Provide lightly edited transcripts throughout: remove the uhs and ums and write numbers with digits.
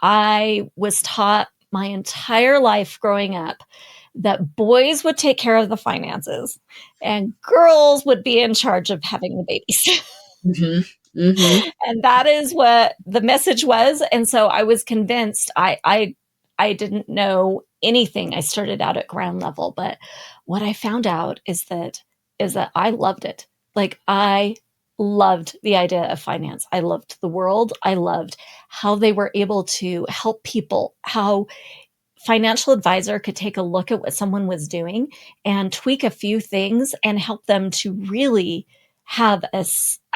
I was taught my entire life growing up that boys would take care of the finances and girls would be in charge of having the babies. And that is what the message was. And so I was convinced. I didn't know anything. I started out at ground level, but what I found out is that I loved it. Like, I loved the idea of finance. I loved the world. I loved how they were able to help people, how financial advisor could take a look at what someone was doing and tweak a few things and help them to really have a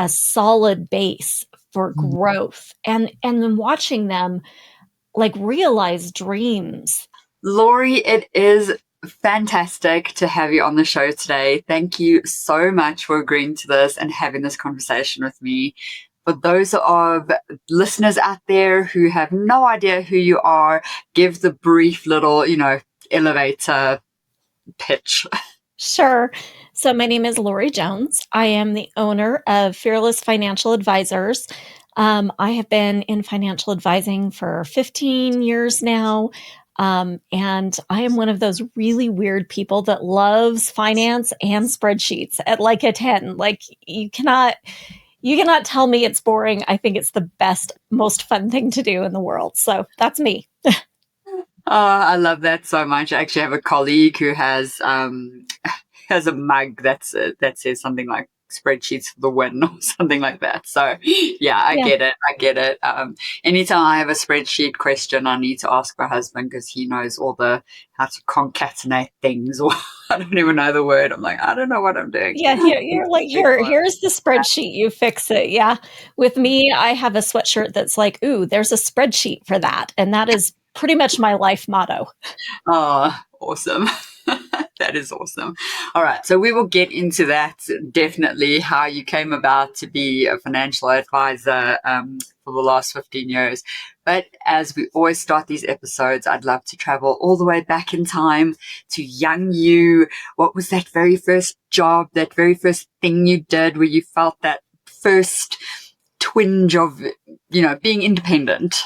solid base for growth, and then watching them like realize dreams. Lorie, it is fantastic to have you on the show today. Thank you so much for agreeing to this and having this conversation with me. For those of listeners out there who have no idea who you are, give the brief little, elevator pitch. Sure. So my name is Lorie Jones. I am the owner of Fearless Financial Advisors. I have been in financial advising for 15 years now. And I am one of those really weird people that loves finance and spreadsheets at like a 10. Like, you cannot tell me it's boring. I think it's the best, most fun thing to do in the world. So that's me. Oh, I love that so much. I actually have a colleague who has a mug that says something like "spreadsheets for the win" or something like that. So yeah, I get it. Anytime I have a spreadsheet question, I need to ask my husband because he knows all how to concatenate things, or I don't even know the word. I'm like, I don't know what I'm doing. Yeah, you're like, here's the spreadsheet, you fix it. Yeah. With me, I have a sweatshirt that's like, ooh, there's a spreadsheet for that. And that is pretty much my life motto. Oh, awesome. That is awesome. All right. So we will get into that, definitely, how you came about to be a financial advisor for the last 15 years. But as we always start these episodes, I'd love to travel all the way back in time to young you. What was that very first job, that very first thing you did where you felt that first twinge of, being independent?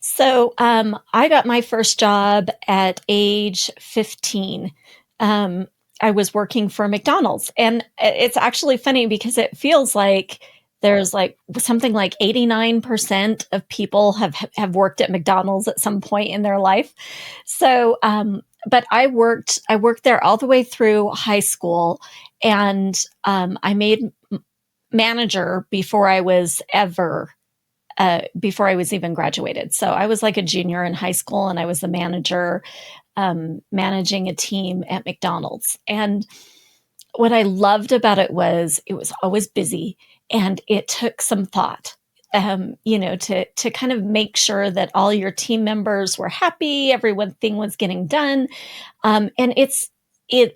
So I got my first job at age 15. I was working for McDonald's. And it's actually funny because it feels like there's like something like 89% of people have worked at McDonald's at some point in their life. So, but I worked there all the way through high school, and I made manager before I was even graduated. So I was like a junior in high school, and I was the manager, managing a team at McDonald's. And what I loved about it was always busy, and it took some thought, to kind of make sure that all your team members were happy, everything was getting done. And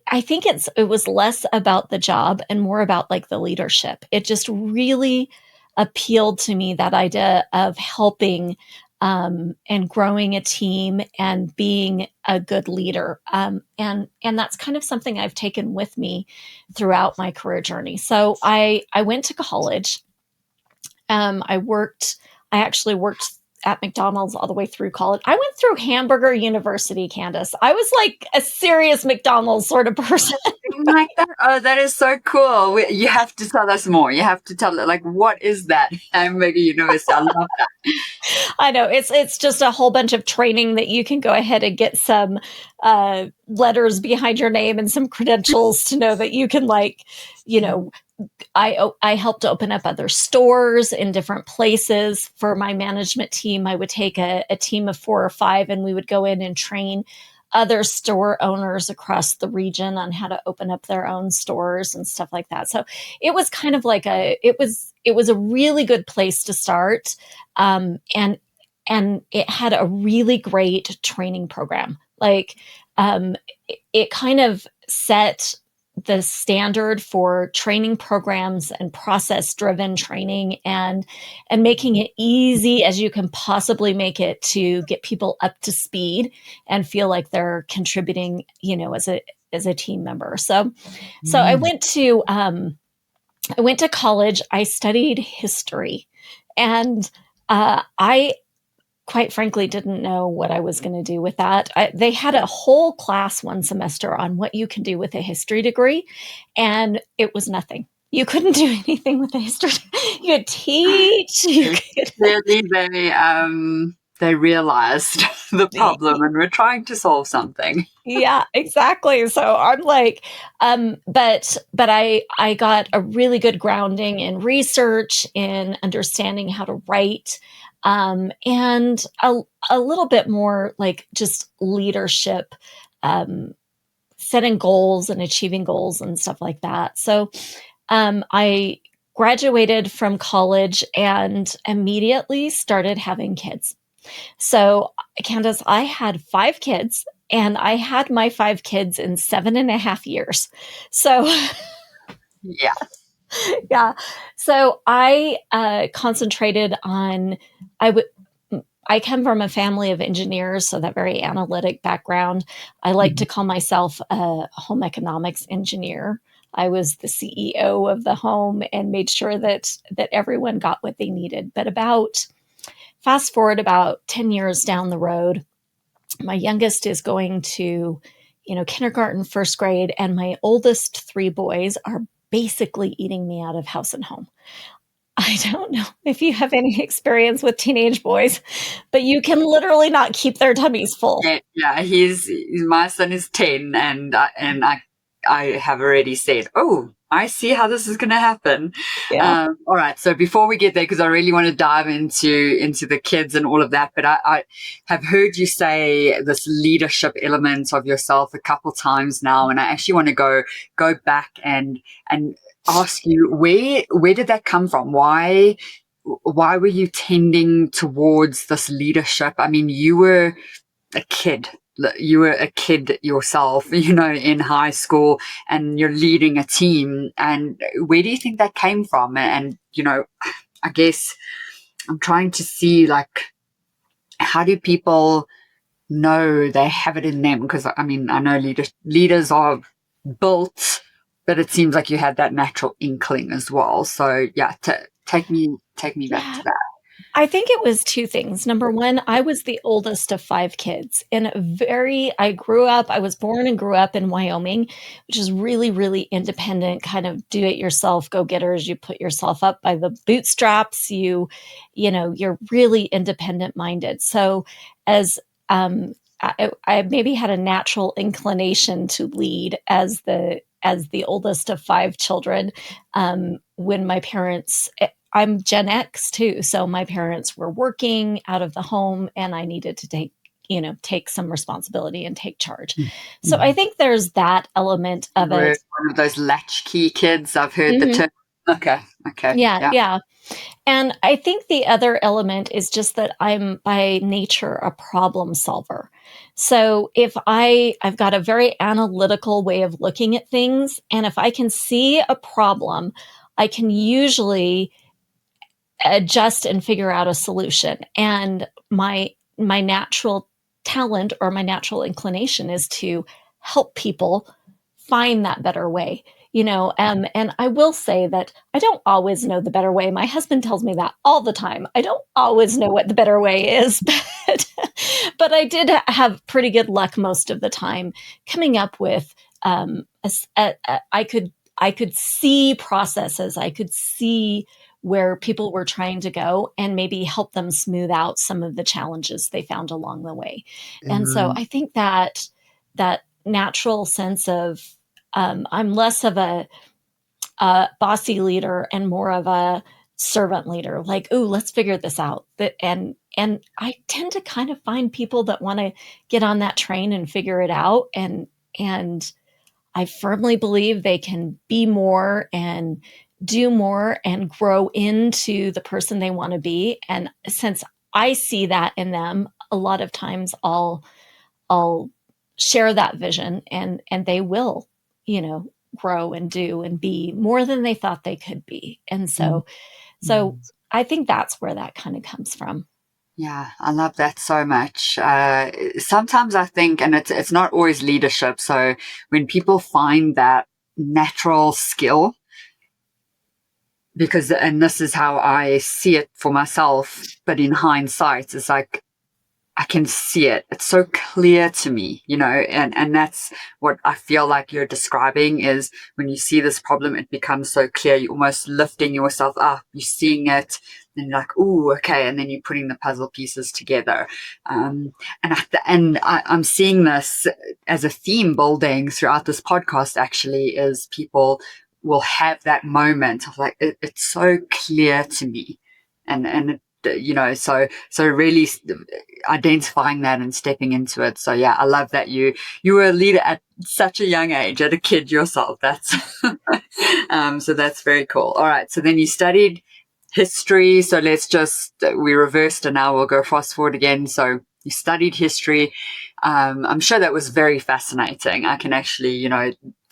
I think it was less about the job and more about like the leadership. It just really appealed to me, that idea of helping and growing a team and being a good leader. And that's kind of something I've taken with me throughout my career journey. So I went to college. I actually worked at McDonald's all the way through college. I went through Hamburger University, Candace. I was like a serious McDonald's sort of person. Like that. Oh, that is so cool. You have to tell us more. You have to tell it, like, what is that Hamburger University? I love that. I know it's just a whole bunch of training that you can go ahead and get some letters behind your name and some credentials to know that you can, like, I helped open up other stores in different places for my management team. I would take a team of 4 or 5, and we would go in and train other store owners across the region on how to open up their own stores and stuff like that. So it was kind of like it was a really good place to start. And it had a really great training program. Like, it kind of set the standard for training programs and process-driven training, and making it easy as you can possibly make it to get people up to speed and feel like they're contributing, as a team member. So I went to college. I studied history, and I quite frankly, didn't know what I was going to do with that. They had a whole class one semester on what you can do with a history degree, and it was nothing. You couldn't do anything with a history. You could teach. Clearly, they realized the problem and were trying to solve something. Yeah, exactly. So I'm like, but I got a really good grounding in research, in understanding how to write, and a little bit more like just leadership, setting goals and achieving goals and stuff like that. So I graduated from college and immediately started having kids. So, Candace, I had 5 kids, and I had my 5 kids in 7.5 years. So, Yeah. yeah. So I concentrated on, I would, I come from a family of engineers, so that very analytic background. I like to call myself a home economics engineer. I was the CEO of the home and made sure that everyone got what they needed. But fast forward about 10 years down the road, my youngest is going to, kindergarten, first grade, and my oldest 3 boys are basically eating me out of house and home. I don't know if you have any experience with teenage boys, but you can literally not keep their tummies full. Yeah, my son is 10, and I have already said, oh, I see how this is going to happen. Yeah. All right. So before we get there, because I really want to dive into the kids and all of that, but I have heard you say this leadership element of yourself a couple times now, and I actually want to go back and ask you where did that come from? Why were you tending towards this leadership? I mean, you were a kid. You were a kid yourself, in high school, and you're leading a team. And where do you think that came from? And, I guess I'm trying to see, like, how do people know they have it in them? Because, I mean, I know leaders are built, but it seems like you had that natural inkling as well. So, yeah, take me back to that. I think it was 2 things. Number one, I was the oldest of 5 kids in I was born and grew up in Wyoming, which is really, really independent, kind of do it yourself, go getters. You put yourself up by the bootstraps. You're really independent minded. So as, I maybe had a natural inclination to lead as the oldest of 5 children. When my parents, I'm Gen X too. So my parents were working out of the home and I needed to take some responsibility and take charge. Mm-hmm. So I think there's that element of it. One of those latchkey kids. I've heard the term. Okay. Yeah. And I think the other element is just that I'm by nature a problem solver. So if I've got a very analytical way of looking at things, and if I can see a problem, I can usually adjust and figure out a solution. And my natural talent or my natural inclination is to help people find that better way. And I will say that I don't always know the better way. My husband tells me that all the time. I don't always know what the better way is, but I did have pretty good luck most of the time coming up with, I could see processes. I could see where people were trying to go and maybe help them smooth out some of the challenges they found along the way. Mm-hmm. And so I think that natural sense of, I'm less of a bossy leader and more of a servant leader, like, ooh, let's figure this out. And I tend to kind of find people that want to get on that train and figure it out. And I firmly believe they can be more and do more and grow into the person they want to be. And since I see that in them, a lot of times I'll share that vision and they will, grow and do and be more than they thought they could be. And so I think that's where that kind of comes from. Yeah, I love that so much. Sometimes I think, and it's not always leadership. So when people find that natural skill, and this is how I see it for myself, but in hindsight, it's like I can see it. It's so clear to me, and that's what I feel like you're describing is when you see this problem, it becomes so clear. You're almost lifting yourself up. You're seeing it and you're like, ooh, okay. And then you're putting the puzzle pieces together. I'm seeing this as a theme building throughout this podcast actually is people will have that moment of like, it's so clear to me. And so really identifying that and stepping into it. So yeah, I love that you were a leader at such a young age, at a kid yourself. That's so that's very cool. All right, so then you studied history. So we reversed and now we'll go fast forward again. So you studied history. I'm sure that was very fascinating. I can actually,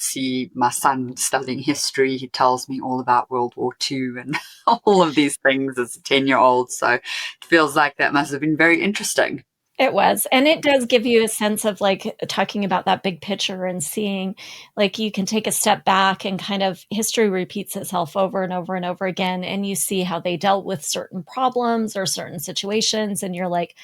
see my son studying history. He tells me all about World War II and all of these things as a 10-year-old. So it feels like that must have been very interesting. It was. And it does give you a sense of like talking about that big picture and seeing like you can take a step back and kind of history repeats itself over and over and over again. And you see how they dealt with certain problems or certain situations. And you're like,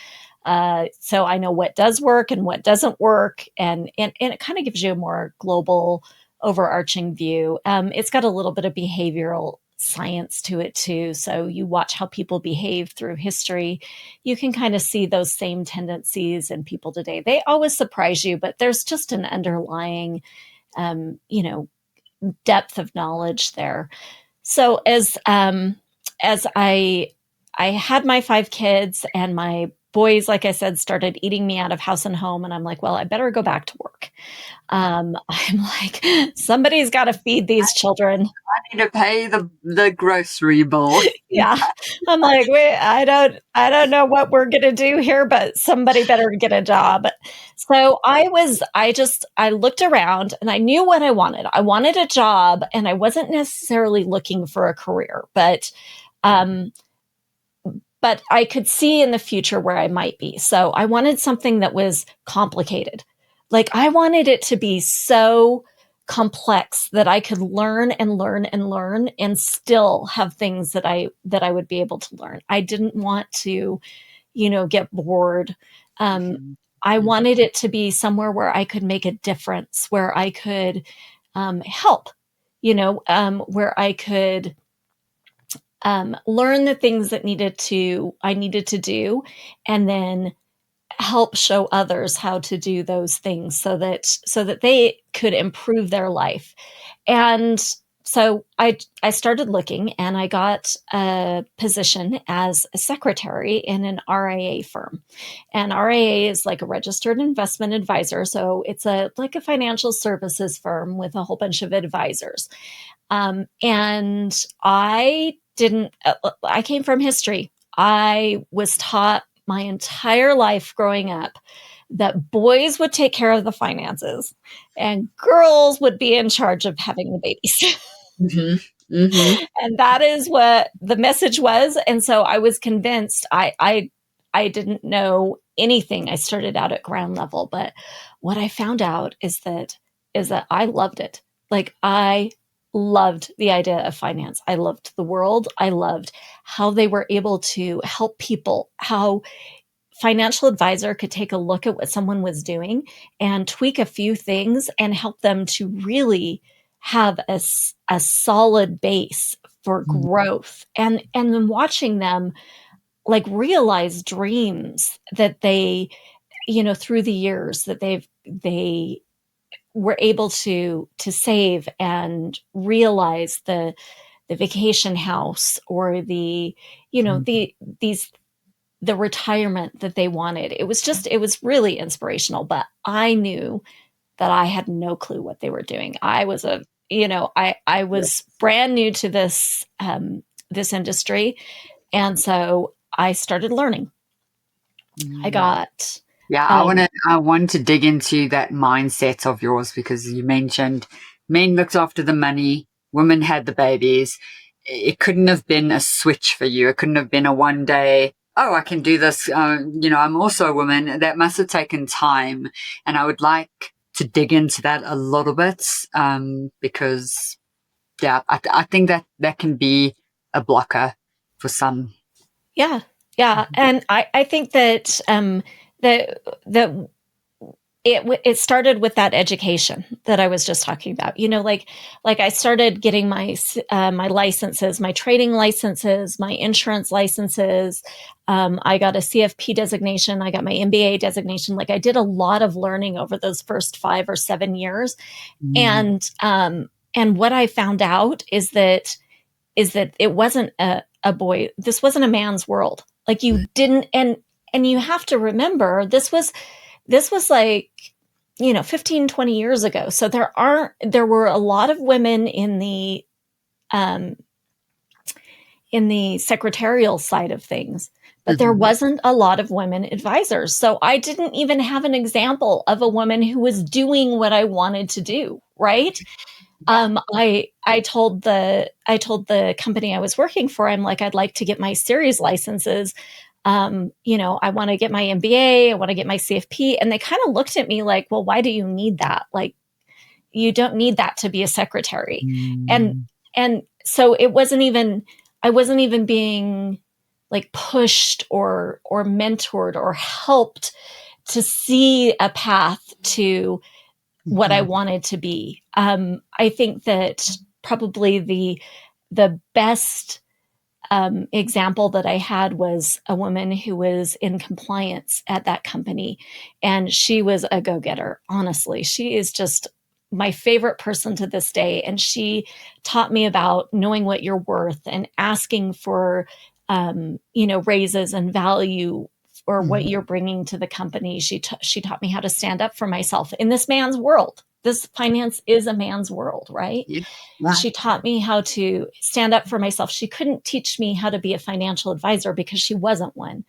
so I know what does work and what doesn't work. And it kind of gives you a more global overarching view. It's got a little bit of behavioral science to it too. So you watch how people behave through history. You can kind of see those same tendencies in people today. They always surprise you, but there's just an underlying, depth of knowledge there. So as I had my 5 kids and my boys, like I said, started eating me out of house and home. And I'm like, well, I better go back to work. I'm like, somebody's got to feed these children. I need to pay the grocery bill. Yeah. I'm like, wait, I don't know what we're going to do here, but somebody better get a job. So I looked around and I knew what I wanted. I wanted a job and I wasn't necessarily looking for a career, but I could see in the future where I might be. So I wanted something that was complicated. Like I wanted it to be so complex that I could learn and learn and learn and still have things that I would be able to learn. I didn't want to, get bored. I wanted it to be somewhere where I could make a difference, where I could help, where I could learn the things that I needed to do, and then help show others how to do those things so that they could improve their life. And so I started looking and I got a position as a secretary in an RIA firm. And RIA is like a registered investment advisor. So it's like a financial services firm with a whole bunch of advisors. And I came from history. I was taught my entire life growing up that boys would take care of the finances and girls would be in charge of having the babies. And that is what the message was. And so I was convinced. I didn't know anything. I started out at ground level, but what I found out is that I loved it. Like I loved the idea of finance. I loved the world. I loved how they were able to help people, how financial advisor could take a look at what someone was doing and tweak a few things and help them to really have a solid base for growth. And then watching them like realize dreams that they, through the years that they were able to save and realize the vacation house or the retirement that they wanted. It was really inspirational, but I knew that I had no clue what they were doing. I was I was brand new to this industry, and so I started learning. I got I want to dig into that mindset of yours because you mentioned men looked after the money, women had the babies. It couldn't have been a switch for you. It couldn't have been a one day, oh, I can do this. I'm also a woman. That must have taken time. And I would like to dig into that a little bit because, I think that can be a blocker for some. Yeah. And I think that the it started with that education that I was just talking about. Like I started getting my my licenses, my trading licenses, my insurance licenses. I got a CFP designation. I got my MBA designation. Like I did a lot of learning over those first 5 or 7 years. And what I found out is that it wasn't a boy. This wasn't a man's world. Like you didn't, and you have to remember this was like, 15, 20 years ago. So there were a lot of women in the secretarial side of things, but there wasn't a lot of women advisors. So I didn't even have an example of a woman who was doing what I wanted to do. Right. I told the company I was working for, I'm like, I'd like to get my series licenses. I want to get my MBA, I want to get my CFP. And they kind of looked at me like, well, why do you need that? Like, you don't need that to be a secretary. And so I wasn't even being like pushed or mentored or helped to see a path to what I wanted to be. I think that probably the best example that I had was a woman who was in compliance at that company, and she was a go-getter. Honestly, she is just my favorite person to this day. And she taught me about knowing what you're worth and asking for, raises and value or what you're bringing to the company. She taught me how to stand up for myself in this man's world. This finance is a man's world, right? Yeah. Wow. She taught me how to stand up for myself. She couldn't teach me how to be a financial advisor because she wasn't one.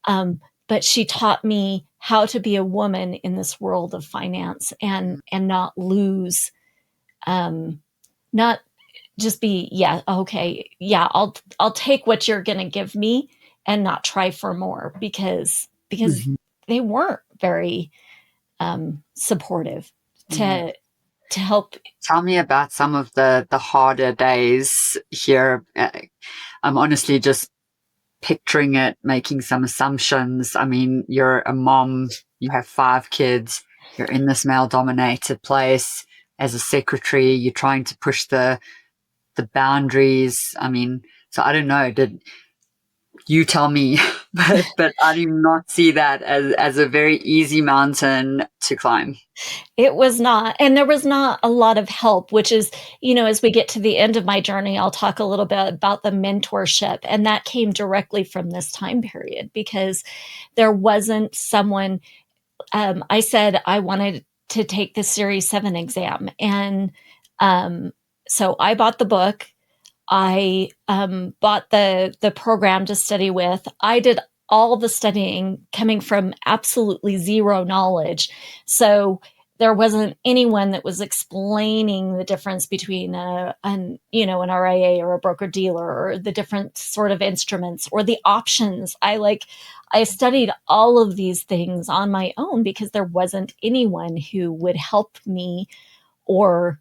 But she taught me how to be a woman in this world of finance and not lose, not just be, I'll take what you're going to give me and not try for more because they weren't very supportive to help. Tell me about some of the harder days here. I'm honestly just picturing it, making some assumptions. I mean, you're a mom, you have 5 kids, you're in this male-dominated place as a secretary, you're trying to push the boundaries. I mean, so I don't know, did you tell me, but I do not see that as a very easy mountain to climb. It was not. And there was not a lot of help, which is, as we get to the end of my journey, I'll talk a little bit about the mentorship. And that came directly from this time period because there wasn't someone. I said I wanted to take the Series 7 exam. And so I bought the book. I bought the program to study with. I did all the studying coming from absolutely zero knowledge. So there wasn't anyone that was explaining the difference between an RIA or a broker dealer or the different sort of instruments or the options. I studied all of these things on my own because there wasn't anyone who would help me or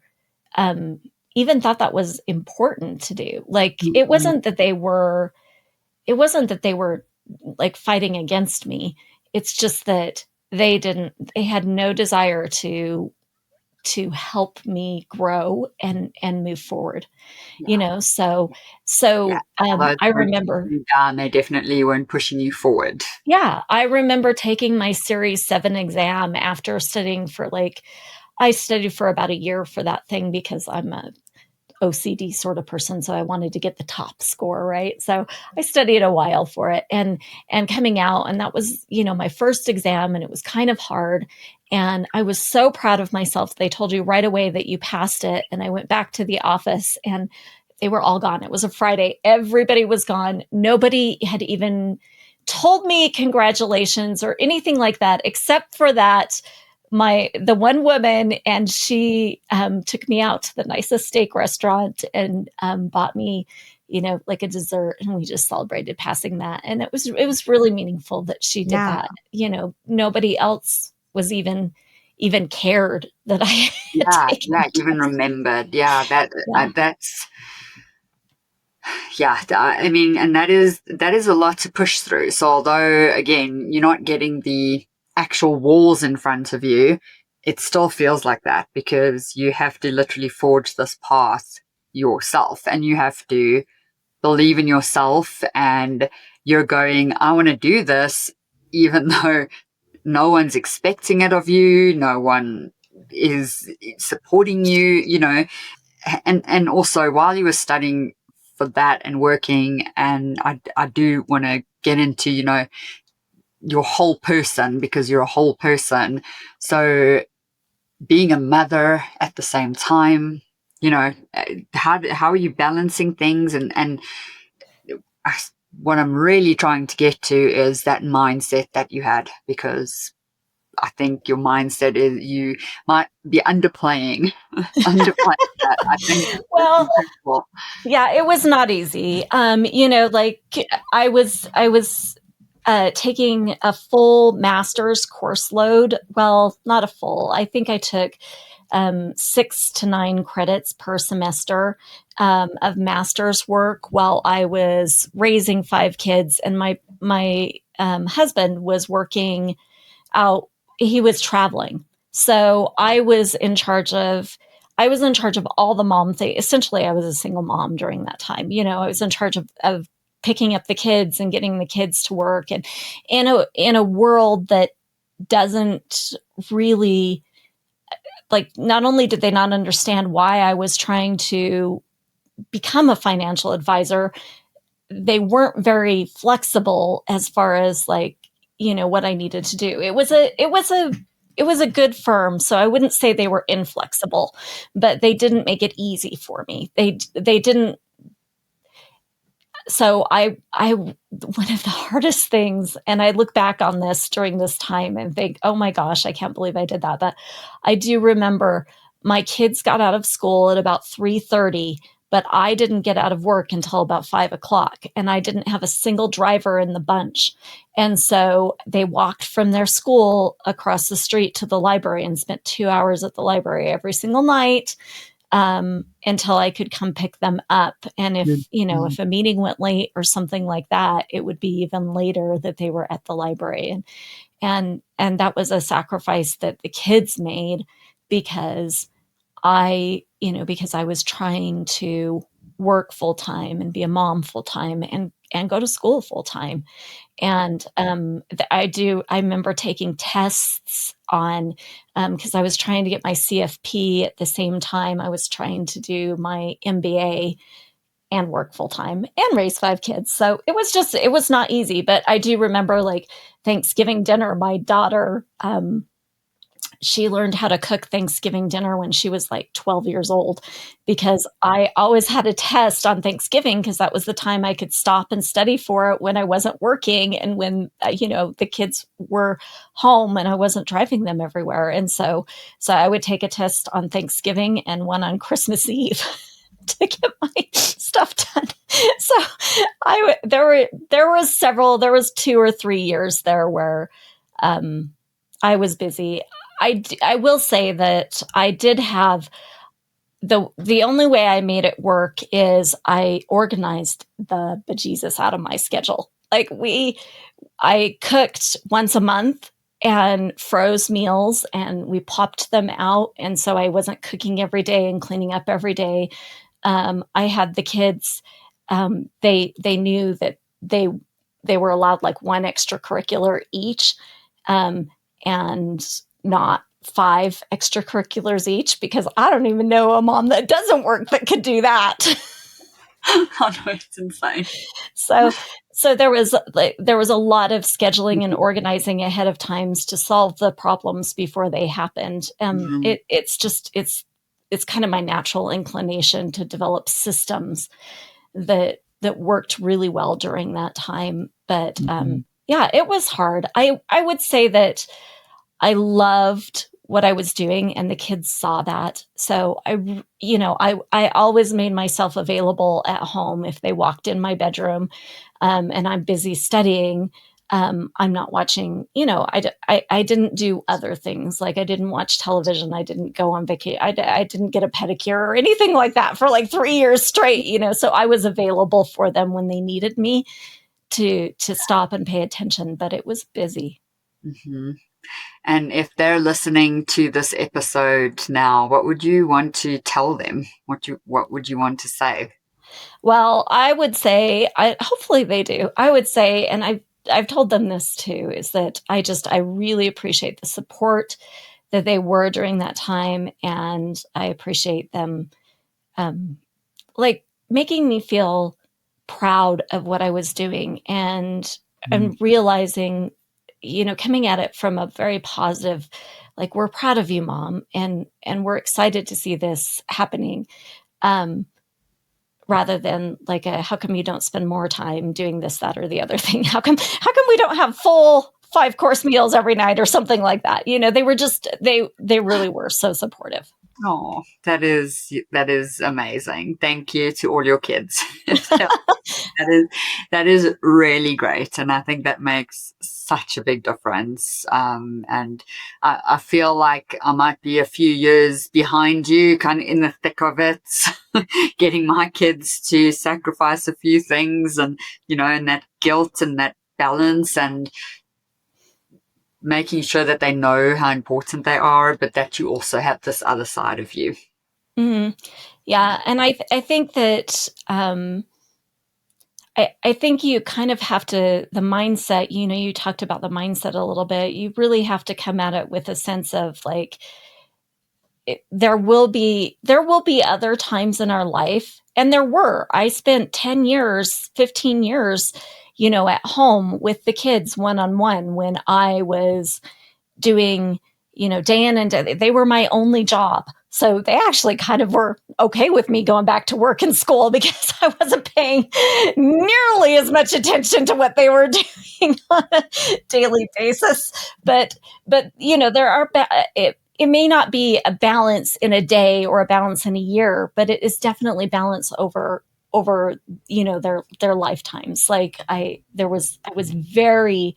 even thought that was important to do. Like it wasn't that they were like fighting against me. It's just that they had no desire to help me grow and move forward, so I remember they definitely weren't pushing you forward. Yeah. I remember taking my Series 7 exam after studying I studied for about a year for that thing because I'm a OCD sort of person. So I wanted to get the top score, right? So I studied a while for it and coming out, and that was, my first exam, and it was kind of hard. And I was so proud of myself. They told you right away that you passed it. And I went back to the office and they were all gone. It was a Friday. Everybody was gone. Nobody had even told me congratulations or anything like that, except for that the one woman, and she took me out to the nicest steak restaurant and bought me, like a dessert, and we just celebrated passing that. And it was really meaningful that she did that. Nobody else was even cared that I had even remembered. That's I mean, and that is a lot to push through. So although again, you're not getting the actual walls in front of you, it still feels like that, because you have to literally forge this path yourself, and you have to believe in yourself, and you're going, I want to do this, even though no one's expecting it of you, no one is supporting you, and also while you were studying for that and working, and I do want to get into, your whole person, because you're a whole person. So being a mother at the same time, how are you balancing things? And what I'm really trying to get to is that mindset that you had, because I think your mindset is, you might be underplaying that. I think it's Well, incredible. yeah, it was not easy. Like I was taking a full master's course load. Well, not a full. I think I took 6 to 9 credits per semester of master's work while I was raising 5 kids, and my husband was working out. He was traveling, so I was in charge of all the mom things. Essentially, I was a single mom during that time. I was in charge of picking up the kids and getting the kids to work, and in a world that doesn't really, like, not only did they not understand why I was trying to become a financial advisor, they weren't very flexible as far as, like, what I needed to do. It was a good firm, so I wouldn't say they were inflexible, but they didn't make it easy for me. They didn't. So one of the hardest things, and I look back on this during this time and think, oh my gosh, I can't believe I did that. But I do remember my kids got out of school at about 3:30, but I didn't get out of work until about 5 o'clock, and I didn't have a single driver in the bunch. And so they walked from their school across the street to the library and spent 2 hours at the library every single night, until I could come pick them up. And if a meeting went late or something like that, it would be even later that they were at the library. And that was a sacrifice that the kids made, because because I was trying to work full time and be a mom full time and go to school full time. And I remember taking tests on, because I was trying to get my CFP at the same time I was trying to do my MBA and work full time and raise 5 kids. So it was not easy. But I do remember, like, Thanksgiving dinner, my daughter, she learned how to cook Thanksgiving dinner when she was like 12 years old, because I always had a test on Thanksgiving, because that was the time I could stop and study for it when I wasn't working, and when, the kids were home and I wasn't driving them everywhere. And so I would take a test on Thanksgiving and one on Christmas Eve to get my stuff done. So there was 2 or 3 years there where I was busy. I will say that I did have the only way I made it work is I organized the bejesus out of my schedule. Like, I cooked once a month and froze meals, and we popped them out. And so I wasn't cooking every day and cleaning up every day. I had the kids, they knew that they were allowed like one extracurricular each, and not 5 extracurriculars each, because I don't even know a mom that doesn't work that could do that. Oh no, it's insane. So there was a lot of scheduling and organizing ahead of times to solve the problems before they happened. It's kind of my natural inclination to develop systems that worked really well during that time. But yeah, it was hard. I would say that I loved what I was doing, and the kids saw that. So I always made myself available at home if they walked in my bedroom, and I'm busy studying. I'm not watching, I didn't do other things. Like, I didn't watch television. I didn't go on vacation. I didn't get a pedicure or anything like that for like 3 years straight, so I was available for them when they needed me to stop and pay attention, but it was busy. Mm-hmm. And if they're listening to this episode now, what would you want to tell them? What would you want to say? Well, I would say, hopefully they do. I would say, and I've told them this too, is that I really appreciate the support that they were during that time, and I appreciate them, um, like making me feel proud of what I was doing, and realizing, coming at it from a very positive, like, we're proud of you, Mom, and we're excited to see this happening. Um, Rather than like how come you don't spend more time doing this, that, or the other thing? How come we don't have full 5-course meals every night or something like that? They were just they really were so supportive. Oh, that is amazing. Thank you to all your kids. That is really great, and I think that makes such a big difference. And I feel like I might be a few years behind you, kind of in the thick of it, getting my kids to sacrifice a few things, and that guilt and that balance, and making sure that they know how important they are, but that you also have this other side of you. Mm-hmm. Yeah, and I think that I think you kind of have to, the mindset, you talked about the mindset a little bit. You really have to come at it with a sense of like, there will be other times in our life, and I spent 10 years, 15 years, at home with the kids one-on-one when I was doing, day in and day. They were my only job. So they actually kind of were okay with me going back to work and school because I wasn't paying nearly as much attention to what they were doing on a daily basis. But there are, it may not be a balance in a day or a balance in a year, but it is definitely balance over their lifetimes. Like I was very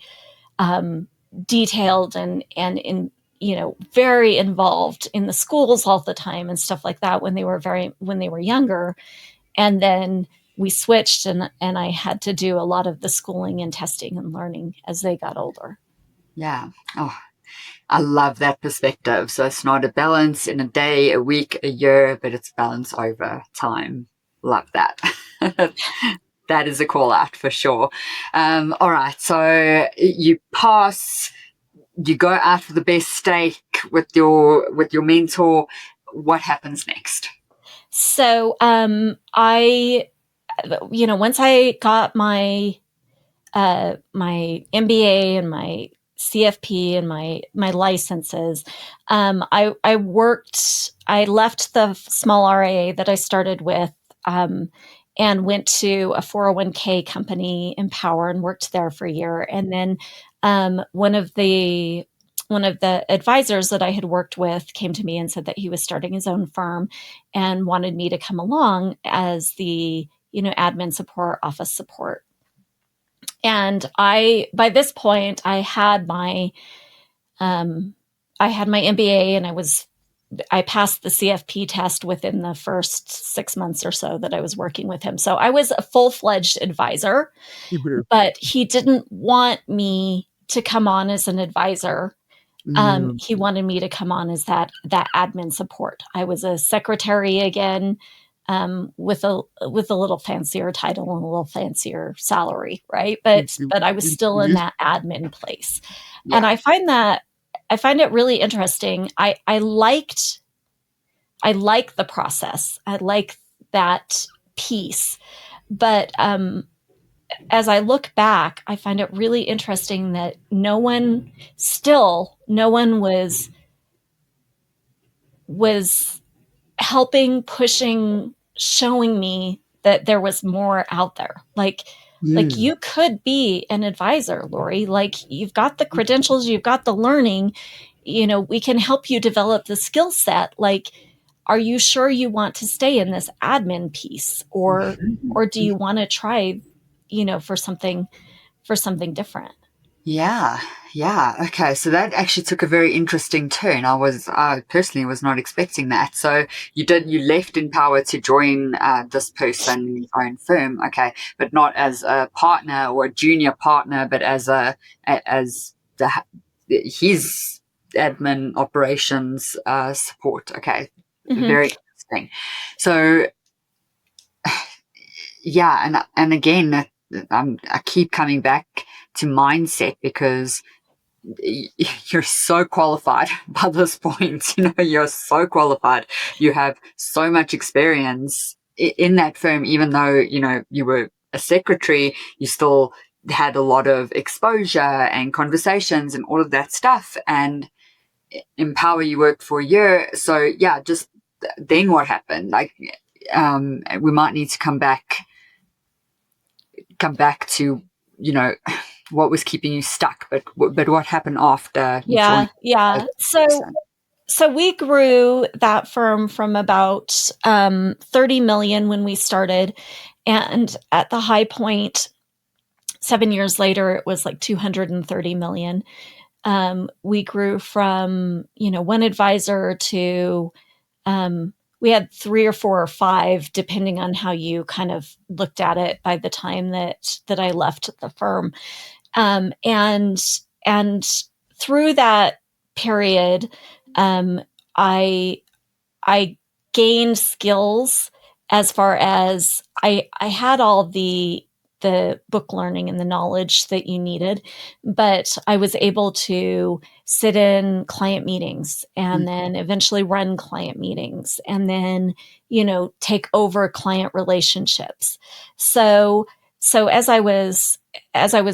detailed and in very involved in the schools all the time and stuff like that when they were younger. And then we switched, and I had to do a lot of the schooling and testing and learning as they got older. Yeah. Oh, I love that perspective. So it's not a balance in a day, a week, a year, but it's balance over time. Love that. That is a call out for sure. All right. So you pass, you go out for the best steak with your mentor. What happens next? So I once I got my MBA and my CFP and my licenses, I left the small RIA that I started with, and went to a 401k company, Empower, and worked there for a year. And then one of the advisors that I had worked with came to me and said that he was starting his own firm and wanted me to come along as the admin support, office support. And by this point, I had my MBA, and I passed the CFP test within the first 6 months or so that I was working with him. So I was a full-fledged advisor, Super. but he didn't want me to come on as an advisor. He wanted me to come on as that admin support. I was a secretary again, with a little fancier title and a little fancier salary, right? But I was still in that admin place, and Yeah. I find it really interesting. I like the process. I like that piece, but as I look back, I find it really interesting that no one was helping, pushing, showing me that there was more out there. Like you could be an advisor, Lorie. Like, you've got the credentials, you've got the learning, we can help you develop the skill set. Like, are you sure you want to stay in this admin piece, or do you want to try, for something different? Yeah, yeah. Okay, so that actually took a very interesting turn. I personally was not expecting that. So you left Empower to join this person's own firm, okay, but not as a partner or a junior partner, but as as the his admin operations support. Okay, Mm-hmm. very interesting. So yeah, and again, I keep coming back to mindset, because you're so qualified by this point. You're so qualified. You have so much experience in that firm. Even though you were a secretary, you still had a lot of exposure and conversations and all of that stuff. And Empower, you worked for a year. So yeah, just then what happened? Like, we might need to come back to what was keeping you stuck, but what happened after you joined as Yeah. a person? So we grew that firm from about 30 million when we started. And at the high point, 7 years later, it was like 230 million. We grew from, one advisor to, we had 3 or 4 or 5, depending on how you kind of looked at it by the time that I left the firm. And through that period, I I gained skills as far as I had all the book learning and the knowledge that you needed, but I was able to sit in client meetings and then eventually run client meetings and then, take over client relationships. So as I was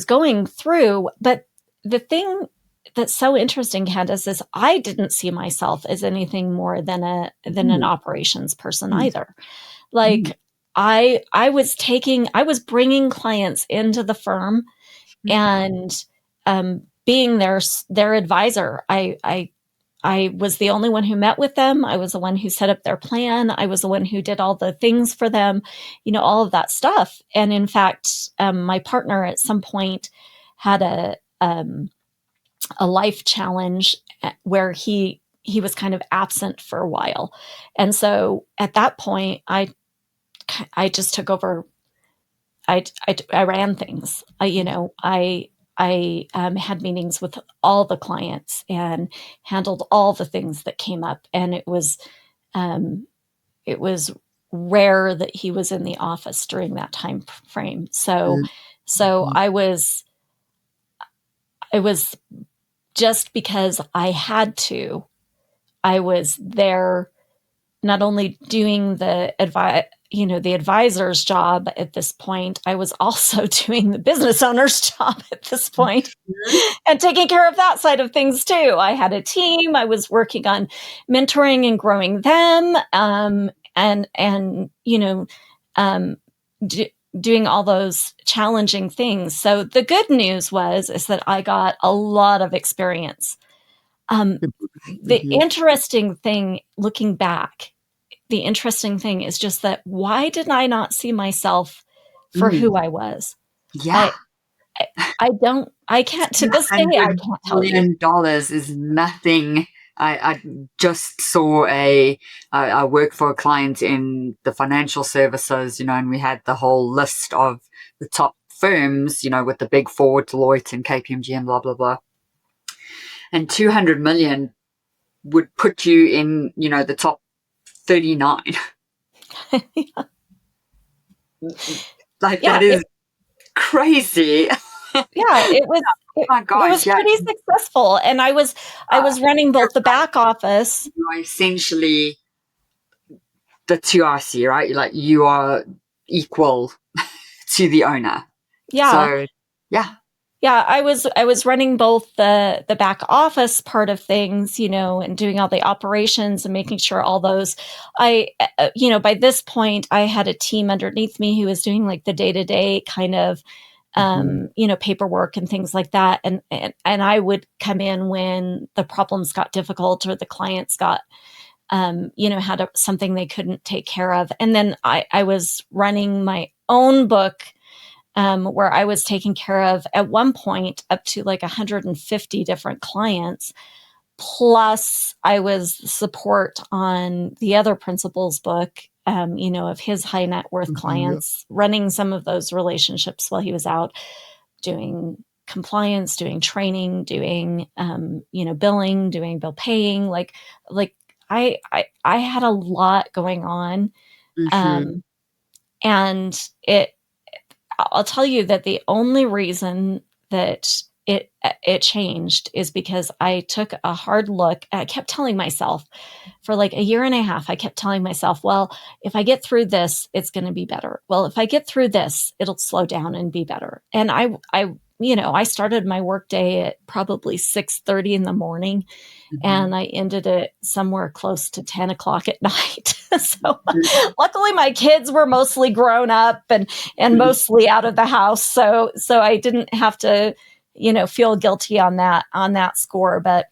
going through, but the thing that's so interesting, Candace, is I didn't see myself as anything more than an Mm, operations person mm, either. mm, Like I was bringing clients into the firm mm, and being their advisor. I was the only one who met with them. I was the one who set up their plan. I was the one who did all the things for them, all of that stuff. And in fact, my partner at some point had a life challenge where he was kind of absent for a while. And so at that point, I just took over. I ran things. I had meetings with all the clients and handled all the things that came up. And it was rare that he was in the office during that time frame. So mm, so mm, I was just because I had to. I was there not only doing the advisor's job at this point, I was also doing the business owner's job at this point and taking care of that side of things too. I had a team. I was working on mentoring and growing them, and um, doing all those challenging things. So the good news is that I got a lot of experience. Um, the mhm, interesting thing, looking back, the interesting thing is just that why did I not see myself for mm. who I was? Yeah, I I can't, to this day, I $200 can't tell you. million is nothing. I just saw I worked for a client in the financial services, and we had the whole list of the top firms, with the big four, Deloitte and KPMG and blah, blah, blah. And 200 million would put you in, the top 39. Like, Yeah, that is crazy. yeah, it was Oh it, my it was gosh, yeah. pretty successful, and I was running both the back office. You are essentially the 2RC, right? Like, you are equal to the owner. Yeah, So, yeah. yeah, I was running both the back office part of things, and doing all the operations and making sure all those. By this point, I had a team underneath me who was doing like the day to day kind of Mhm. paperwork and things like that. And I would come in when the problems got difficult or the clients got, had something they couldn't take care of. And then I was running my own book, where I was taking care of at one point up to like 150 different clients. Plus, I was support on the other principal's book, of his high net worth Mhm. clients, running some of those relationships while he was out doing compliance, doing training, doing, billing, doing bill paying. Like I had a lot going on. Mm-hmm. Um, and I'll tell you that the only reason that it changed is because I took a hard look. I kept telling myself for like a year and a half, I kept telling myself, well, if I get through this, it's going to be better. Well, if I get through this, it'll slow down and be better. And I started my workday at probably 6:30 in the morning, Mm-hmm. and I ended it somewhere close to 10 o'clock at night. So luckily my kids were mostly grown up and mostly out of the house. So I didn't have to, feel guilty on that score. But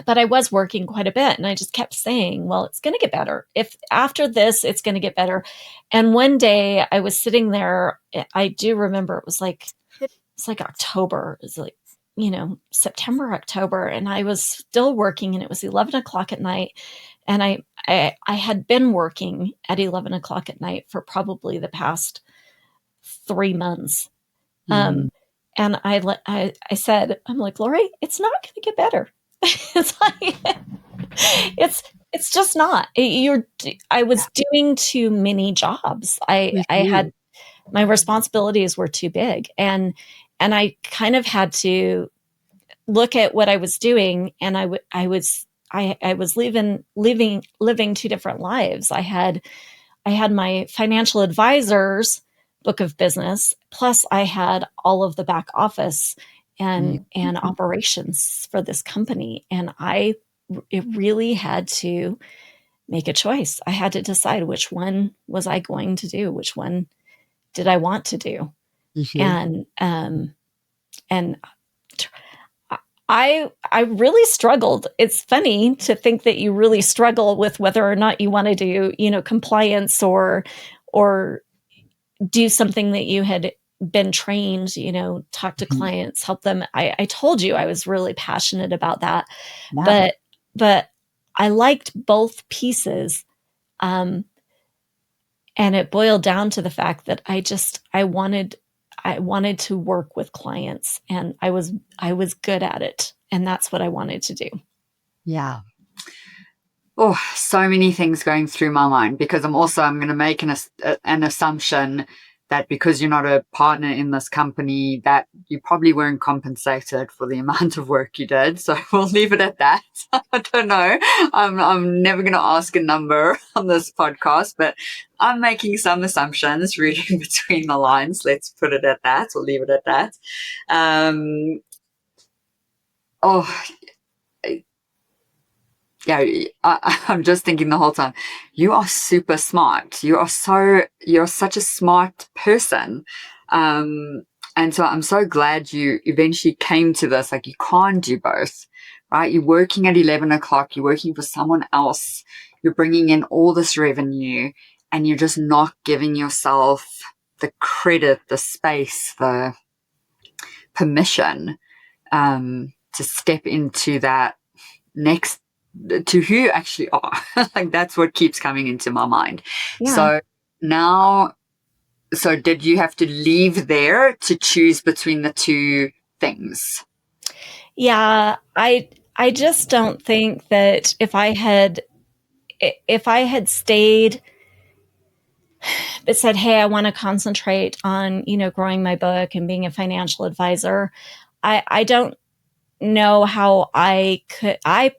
I was working quite a bit, and I just kept saying, well, it's going to get better. If after this, it's going to get better. And one day I was sitting there, I do remember it's like October. It's like, September, October. And I was still working, and it was 11 o'clock at night. And I had been working at 11 o'clock at night for probably the past 3 months. Mm-hmm. And I said, I'm like, Lorie, it's not going to get better. It's like, it's just not. I was doing too many jobs. I had, my responsibilities were too big, and I kind of had to look at what I was doing, and I was living two different lives. I had my financial advisor's book of business, plus I had all of the back office and operations for this company, and it really had to make a choice. I had to decide which one was I going to do, which one did I want to do, Mm-hmm. and I really struggled. It's funny to think that you really struggle with whether or not you want to do, compliance or do something that you had been trained, talk to Mm-hmm. clients, help them. I told you I was really passionate about that, Yeah. but I liked both pieces. Um, and it boiled down to the fact that I wanted to work with clients, and I was good at it, and that's what I wanted to do. Yeah. Oh, so many things going through my mind, because I'm going to make an assumption that because you're not a partner in this company, that you probably weren't compensated for the amount of work you did. So we'll leave it at that. I don't know. I'm never going to ask a number on this podcast, but I'm making some assumptions reading between the lines. Let's put it at that. We'll leave it at that. Oh, yeah, I'm just thinking the whole time, you are super smart. You're such a smart person. And so I'm so glad you eventually came to this. Like, you can't do both, right? You're working at 11 o'clock, you're working for someone else, you're bringing in all this revenue, and you're just not giving yourself the credit, the space, the permission, to step into that next, to who you actually are. Like, that's what keeps coming into my mind. Yeah. So now, so did you have to leave there to choose between the two things? Yeah, I just don't think that if I had stayed but said, "Hey, I want to concentrate on, growing my book and being a financial advisor," I don't know how I'm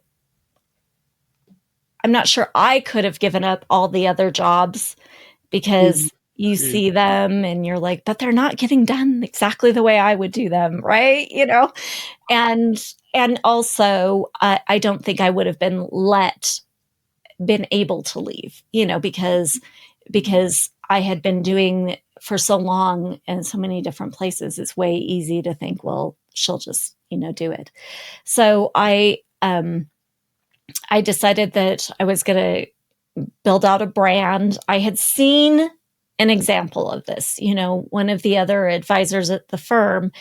not sure I could have given up all the other jobs, Mm-hmm. because you see them and you're like, but they're not getting done exactly the way I would do them, right? And also, I don't think I would have been able to leave, because I had been doing for so long in so many different places. It's way easy to think, well, she'll just, do it. So I decided that I was going to build out a brand. I had seen an example of this. One of the other advisors at the firm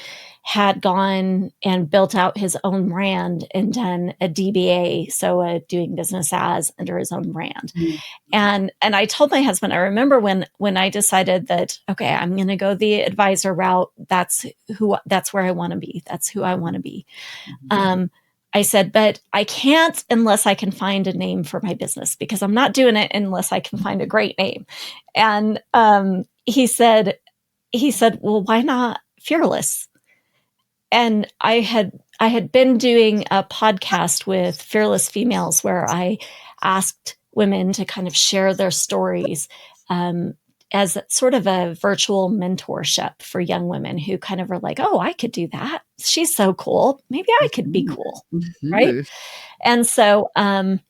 had gone and built out his own brand and done a DBA, so a doing business as under his own brand. And I told my husband, I remember when I decided that, okay, I'm going to go the advisor route. That's where I want to be. That's who I want to be. I said, but I can't unless I can find a name for my business, because I'm not doing it unless I can find a great name. And he said, well, why not Fearless? And I had been doing a podcast with fearless females where I asked women to kind of share their stories as sort of a virtual mentorship for young women who kind of are like, oh, I could do that. She's so cool. Maybe I could be cool. Right. And so I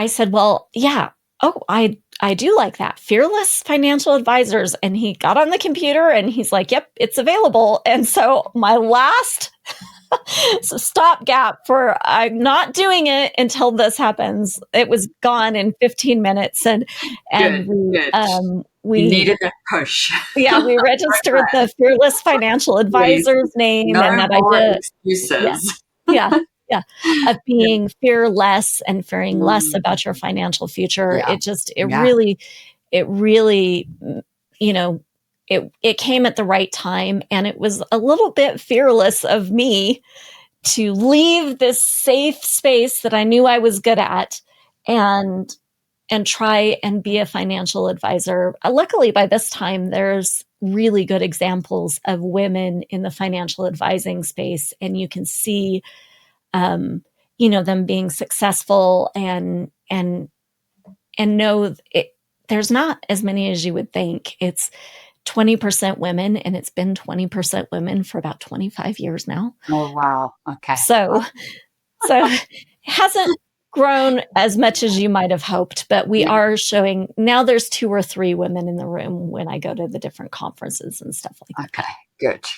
said, well, yeah. Oh, I do like that. Fearless Financial Advisors. And he got on the computer and he's like, yep, it's available. And so my last stopgap for I'm not doing it until this happens, it was gone in 15 minutes. And we needed a push. Yeah, we registered the Fearless Financial Advisors name. No and that more I did excuses. Yeah. Of being fearless and fearing less about your financial future. It really, it came at the right time. And it was a little bit fearless of me to leave this safe space that I knew I was good at and try and be a financial advisor. Luckily, by this time, there's really good examples of women in the financial advising space, and you can see them being successful and know there's not as many as you would think. It's 20% women, and it's been 20% women for about 25 years now. Oh, wow. Okay. So it hasn't grown as much as you might have hoped, but we are showing now there's 2 or 3 women in the room when I go to the different conferences and stuff like that. Okay.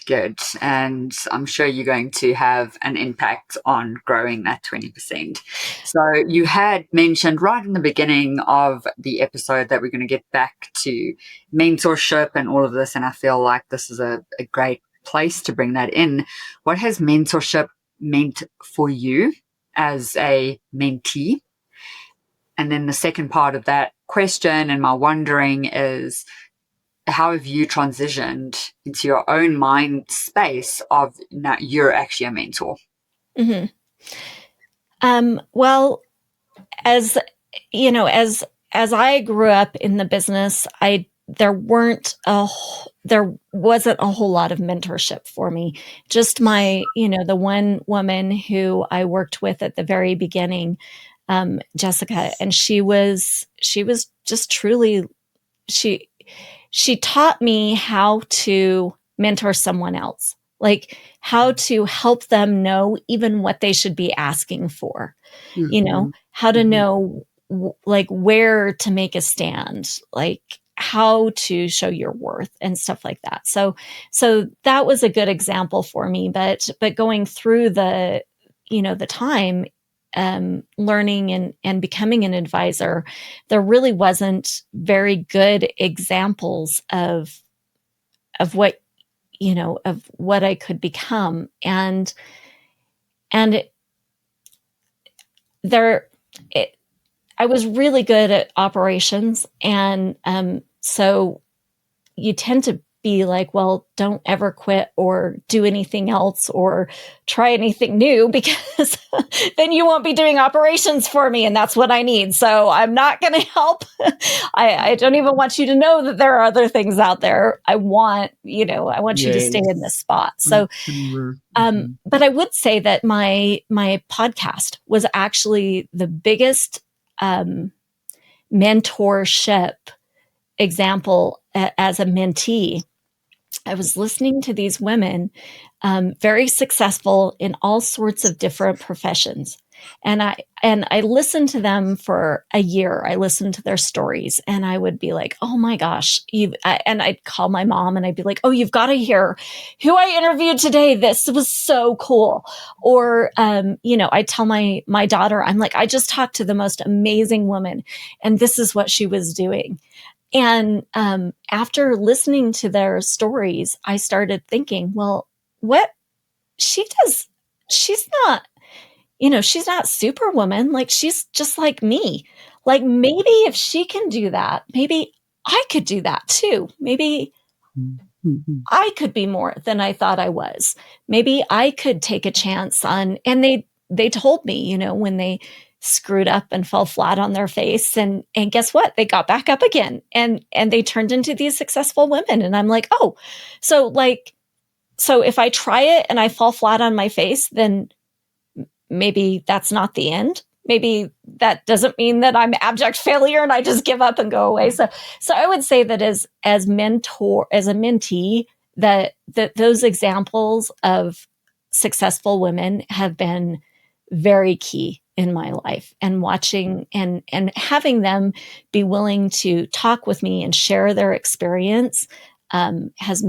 Good. And I'm sure you're going to have an impact on growing that 20%. So you had mentioned right in the beginning of the episode that we're going to get back to mentorship and all of this. And I feel like this is a great place to bring that in. What has mentorship meant for you as a mentee? And then the second part of that question and my wondering is, how have you transitioned into your own mind space of now you're actually a mentor? Well, as you know, as I grew up in the business, there wasn't a whole lot of mentorship for me. Just the one woman who I worked with at the very beginning, Jessica, and she was just truly, she taught me how to mentor someone else, like how to help them know even what they should be asking for, how to know like where to make a stand, like how to show your worth and stuff like that. So that was a good example for me, but going through the time, learning and becoming an advisor, there really wasn't very good examples of what I could become. And I was really good at operations. And so you tend to be like, well, don't ever quit or do anything else or try anything new, because then you won't be doing operations for me. And that's what I need. So I'm not going to help. I don't even want you to know that there are other things out there. I want you to stay in this spot. So, but I would say that my podcast was actually the biggest mentorship example as a mentee. I was listening to these women, very successful in all sorts of different professions. And I listened to them for a year. I listened to their stories and I would be like, oh my gosh. And I'd call my mom and I'd be like, oh, you've got to hear who I interviewed today. This was so cool. Or, I'd tell my daughter, I'm like, I just talked to the most amazing woman and this is what she was doing. And after listening to their stories, I started thinking, well, what she does, she's not, she's not superwoman. Like, she's just like me. Like, maybe if she can do that, maybe I could do that too. Maybe Mm-hmm. I could be more than I thought I was. Maybe I could take a chance on, and they told me, when they screwed up and fell flat on their face, and guess what? They got back up again, and they turned into these successful women. And I'm like, oh, so if I try it and I fall flat on my face, then maybe that's not the end. Maybe that doesn't mean that I'm abject failure and I just give up and go away. So I would say that as a mentee, that those examples of successful women have been very key in my life, and watching and having them be willing to talk with me and share their experience has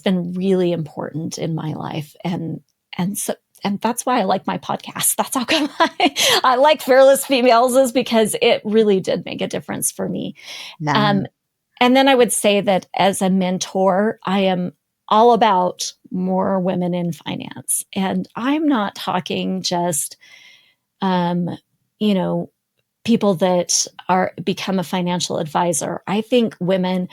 been really important in my life. And that's why I like my podcast. That's how come I like Fearless Females, is because it really did make a difference for me. And then I would say that as a mentor, I am all about more women in finance. And I'm not talking just, people that become a financial advisor. I think women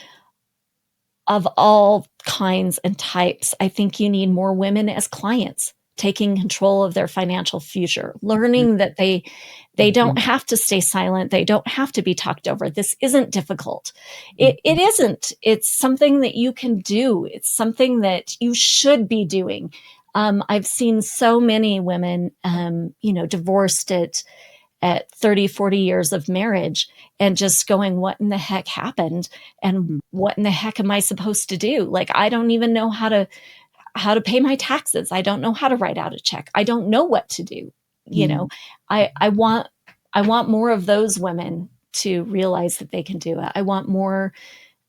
of all kinds and types. I think you need more women as clients, taking control of their financial future, learning that they don't have to stay silent. They don't have to be talked over. This isn't difficult. It isn't. It's something that you can do. It's something that you should be doing. I've seen so many women, divorced at 30, 40 years of marriage, and just going, what in the heck happened? And what in the heck am I supposed to do? Like, I don't even know how to pay my taxes. I don't know how to write out a check. I don't know what to do. I want more of those women to realize that they can do it. I want more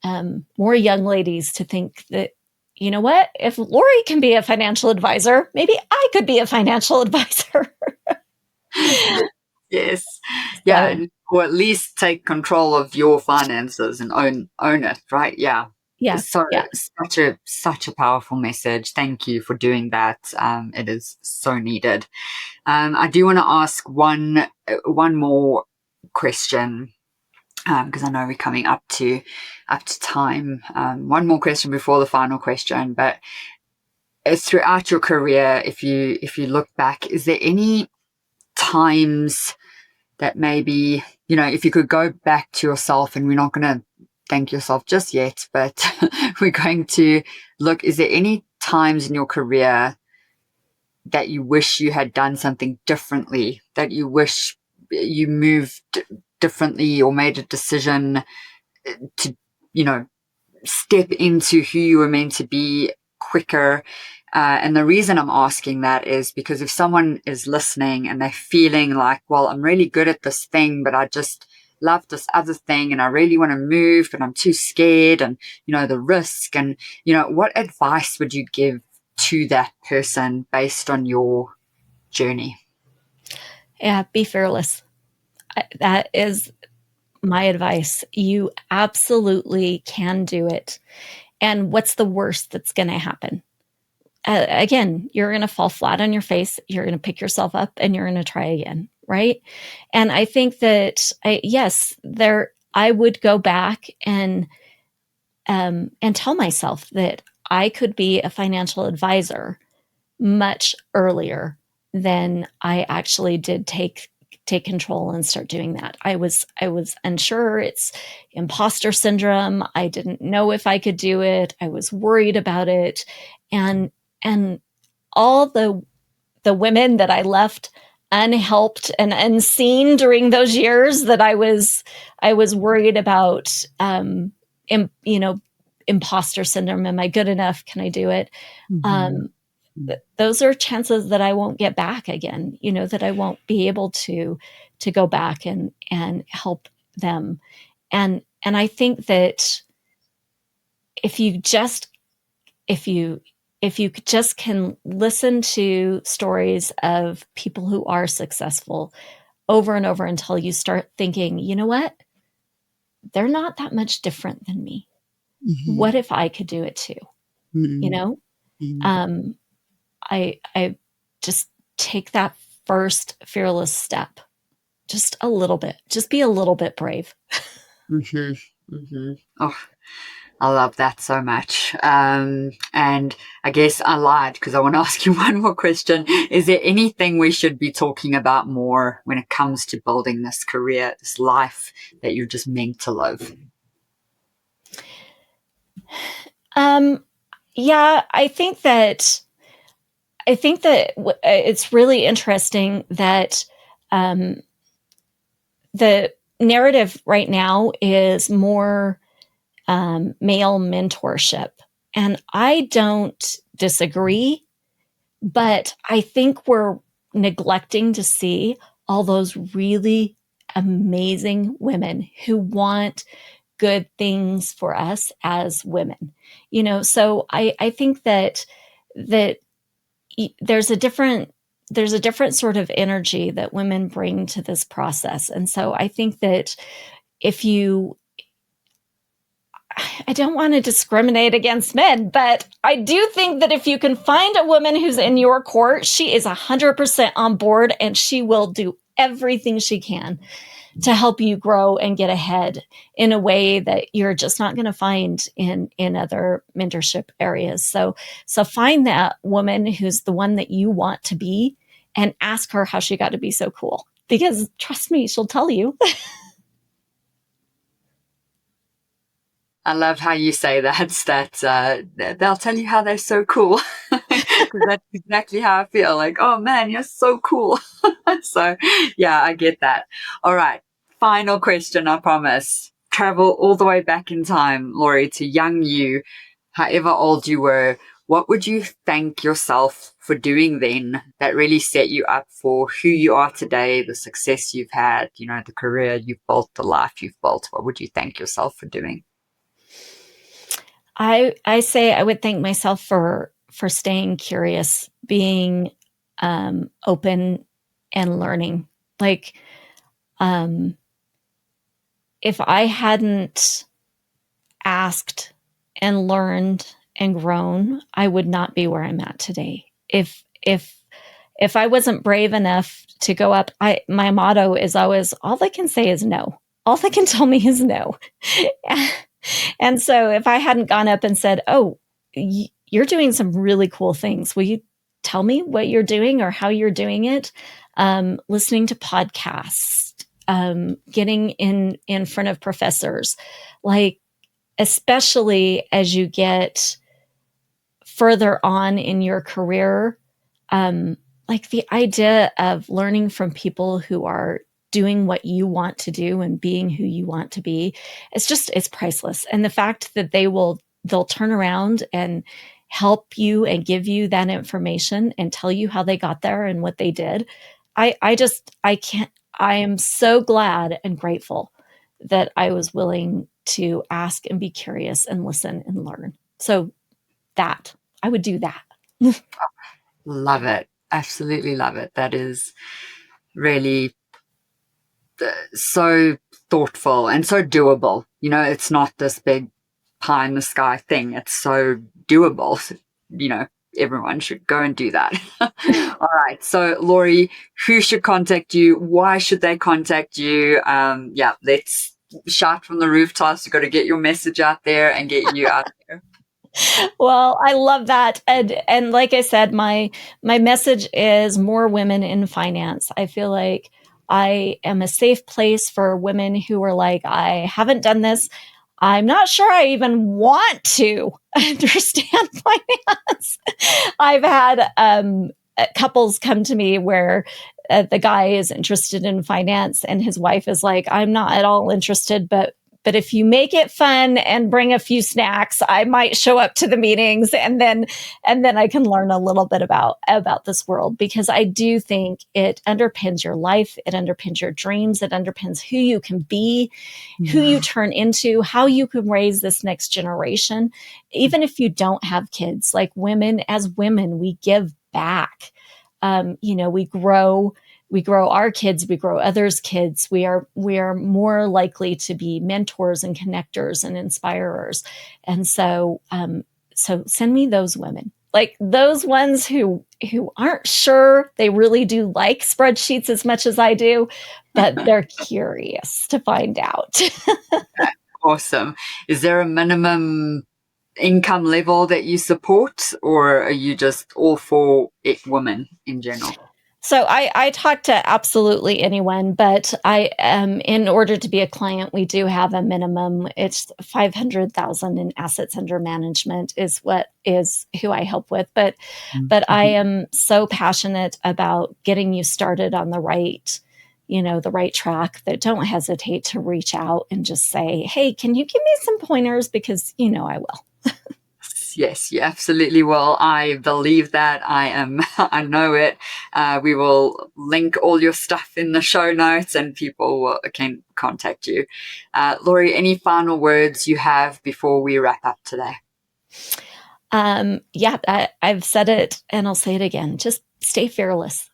young ladies to think that, you know what, if Lorie can be a financial advisor, maybe I could be a financial advisor. Yes. Yeah. So, Or at least take control of your finances and own it, right? Yeah. yeah. So such a powerful message. Thank you for doing that. It is so needed. I do want to ask one more question, because I know we're coming up to time. One more question before the final question, but throughout your career, if you look back, is there any times that maybe, if you could go back to yourself, and we're not going to thank yourself just yet, but we're going to look, is there any times in your career that you wish you had done something differently, that you wish you moved differently or made a decision to, step into who you were meant to be quicker? And the reason I'm asking that is because if someone is listening and they're feeling like, well, I'm really good at this thing, but I just love this other thing and I really want to move, but I'm too scared, and, the risk, and, what advice would you give to that person based on your journey? Yeah, be fearless. That is my advice. You absolutely can do it. And what's the worst that's going to happen? Again, you're going to fall flat on your face. You're going to pick yourself up and you're going to try again. Right. And I think that, I would go back and tell myself that I could be a financial advisor much earlier than I actually did take control and start doing that. I was unsure. It's imposter syndrome. I didn't know if I could do it. I was worried about it. And all the women that I left unhelped and unseen during those years that I was worried about, imposter syndrome. Am I good enough? Can I do it? Those are chances that I won't get back again, that I won't be able to go back and help them. And I think that if you just can listen to stories of people who are successful over and over until you start thinking, you know what? they're not that much different than me. Mm-hmm. What if I could do it too? Mm-hmm. You know, Mm-hmm. I just take that first fearless step, just a little bit, just be a little bit brave. Mm-hmm. Mm-hmm. Oh, I love that so much. And I guess I lied because I want to ask you one more question. Is there anything we should be talking about more when it comes to building this career, this life that you're just meant to live? Yeah, I think that it's really interesting that um, the narrative right now is more male mentorship. And I don't disagree, but I think we're neglecting to see all those really amazing women who want good things for us as women. So I think that there's a different sort of energy that women bring to this process. And so I think that if you I don't want to discriminate against men, but I do think that if you can find a woman who's in your court, she is 100% on board and she will do everything she can to help you grow and get ahead in a way that you're just not going to find in other mentorship areas. So find that woman who's the one that you want to be and ask her how she got to be so cool. Because trust me, she'll tell you. I love how you say that they'll tell you how they're so cool. Because that's exactly how I feel. Like, oh man, you're so cool. So yeah, I get that. All right. Final question, I promise. Travel all the way back in time, Lorie, to young you, however old you were. What would you thank yourself for doing then that really set you up for who you are today, the success you've had, the career you've built, the life you've built? What would you thank yourself for doing? I say I would thank myself for staying curious, being open and learning. Like, if I hadn't asked and learned and grown, I would not be where I'm at today. If I wasn't brave enough to go up, my motto is always, all they can say is no. All they can tell me is no. And so if I hadn't gone up and said, oh, you're doing some really cool things, will you tell me what you're doing or how you're doing it? Listening to podcasts, getting in front of professors, like, especially as you get further on in your career, like the idea of learning from people who are doing what you want to do and being who you want to be, it's priceless. And the fact that they'll turn around and help you and give you that information and tell you how they got there and what they did. I am so glad and grateful that I was willing to ask and be curious and listen and learn. So that I would do that. Love it. Absolutely love it. That is really so thoughtful and so doable. It's not this big pie in the sky thing. It's so doable. Everyone should go and do that. All right. So, Lorie, who should contact you? Why should they contact you? Yeah, let's shout from the rooftops. You've got to get your message out there and get you out there. Well, I love that. And like I said, my message is more women in finance. I feel like I am a safe place for women who are like, I haven't done this. I'm not sure I even want to understand finance. I've had couples come to me where the guy is interested in finance and his wife is like, I'm not at all interested, but if you make it fun and bring a few snacks, I might show up to the meetings and then I can learn a little bit about this world, because I do think it underpins your life. It underpins your dreams. It underpins who you can be, who you turn into, how you can raise this next generation. Even if you don't have kids, like as women, we give back. We grow we grow our kids, we grow others' kids. We are more likely to be mentors and connectors and inspirers. And so, so send me those women, like those ones who aren't sure they really do like spreadsheets as much as I do, but they're curious to find out. Awesome. Is there a minimum income level that you support, or are you just all for women in general? So I talk to absolutely anyone, but in order to be a client, we do have a minimum. It's 500,000 in assets under management is who I help with. But I am so passionate about getting you started on the right track, that don't hesitate to reach out and just say, hey, can you give me some pointers? Because I will. Yes, you absolutely will. I believe that. I know it. We will link all your stuff in the show notes and people can contact you. Lorie, any final words you have before we wrap up today? I've said it and I'll say it again. Just stay fearless.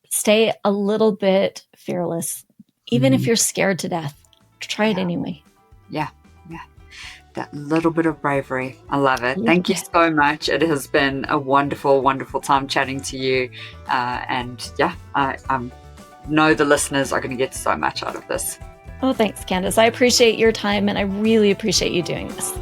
Stay a little bit fearless. Even if you're scared to death, try it anyway. Yeah. That little bit of bravery. I love it. Thank you so much. It has been a wonderful, wonderful time chatting to you. I know the listeners are going to get so much out of this. Oh, thanks, Candace. I appreciate your time and I really appreciate you doing this.